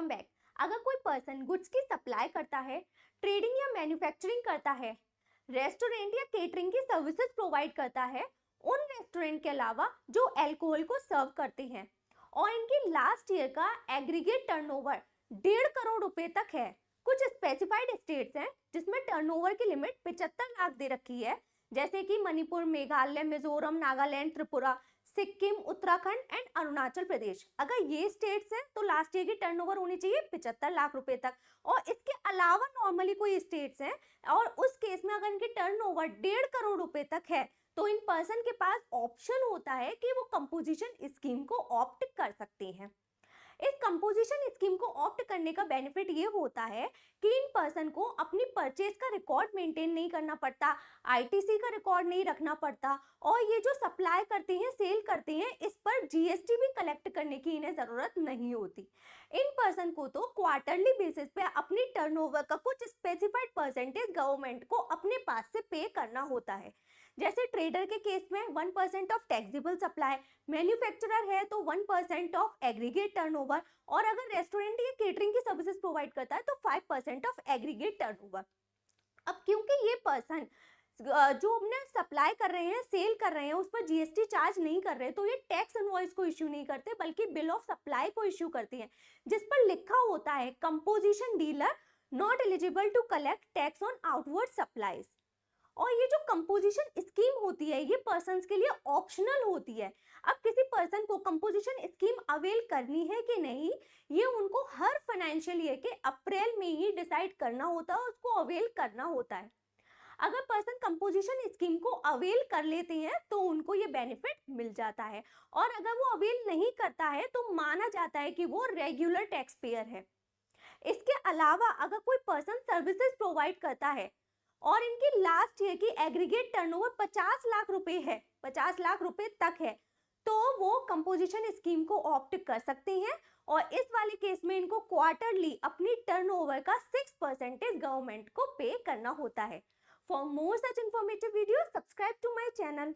Back. अगर कोई person goods की सप्लाई करता है, ट्रेडिंग या मैन्युफैक्चरिंग करता है, रेस्टोरेंट या केटरिंग की सर्विसेज प्रोवाइड करता है, उन रेस्टोरेंट के अलावा जो अल्कोहल को सर्व करते हैं और इनकी लास्ट ईयर का एग्रीगेट टर्नओवर 1.5 करोड़ रुपए तक है। कुछ स्पेसिफाइड स्टेट्स हैं जिसमें टर्नओवर की लिमिट 75 लाख दे रखी है, जैसे कि मणिपुर, मेघालय, मिजोरम, नागालैंड, त्रिपुरा, सिक्किम, उत्तराखंड एंड अरुणाचल प्रदेश। अगर ये स्टेट्स हैं तो लास्ट ईयर की टर्नओवर होनी चाहिए 75 लाख रुपए तक। और इसके अलावा नॉर्मली कोई स्टेट्स हैं और उस केस में अगर इनकी टर्नओवर 1.5 करोड़ रुपए तक है तो इन पर्सन के पास ऑप्शन होता है कि वो कंपोजिशन स्कीम को ऑप्ट कर सकते हैं। इस कंपोजिशन स्कीम को ऑप्ट करने का बेनिफिट ये होता है कि इन पर्सन को अपनी परचेज का रिकॉर्ड मेंटेन नहीं करना पड़ता, आईटीसी का रिकॉर्ड नहीं रखना पड़ता और ये जो सप्लाई करते हैं, सेल करते हैं, इस पर जीएसटी भी कलेक्ट करने की इन्हें जरूरत नहीं होती। इन पर्सन को तो क्वार्टरली बेसिस पे अपनी टर्नओवर का कुछ स्पेसिफाइड परसेंटेज गवर्नमेंट को अपने पास से पे करना होता है। जैसे ट्रेडर के केस में 1% ऑफ टैक्सेबल सप्लाई, मैन्युफैक्चरर है तो 1% ऑफ एग्रीगेट टर्नओवर और अगर रेस्टोरेंट या केटरिंग की सर्विसेज प्रोवाइड करता है तो 5% ऑफ एग्रीगेट टर्नओवर। अब क्योंकि ये पर्सन जो अपने सप्लाई कर रहे हैं, सेल कर रहे हैं, उस पर जीएसटी चार्ज नहीं कर रहे तो ये टैक्स इनवॉइस को इश्यू नहीं करते बल्कि बिल ऑफ सप्लाई को इश्यू करते हैं, जिस पर लिखा होता है composition dealer not eligible to collect tax on outward supplies. और ये जो कंपोजिशन स्कीम होती है ये पर्सन्स के लिए ऑप्शनल होती है। अब किसी पर्सन को कंपोजिशन स्कीम अवेल करनी है कि नहीं, ये उनको हर फाइनेंशियल ईयर के अप्रैल में ही डिसाइड करना होता है, उसको अवेल करना होता है। अगर पर्सन कंपोजिशन स्कीम को अवेल कर लेते हैं तो उनको ये बेनिफिट मिल जाता है और अगर वो अवेल नहीं करता है तो माना जाता है कि वो रेगुलर टैक्स पेयर है। इसके अलावा अगर कोई पर्सन सर्विसेज प्रोवाइड करता है और इनकी लास्ट ईयर की एग्रीगेट टर्नओवर 50 लाख रुपए है, 50 लाख रुपए तक है, तो वो कंपोजिशन स्कीम को ऑप्ट कर सकते हैं और इस वाले केस में इनको क्वार्टरली अपनी टर्नओवर का 6% गवर्नमेंट को पे करना होता है। For more such informative video subscribe to my channel.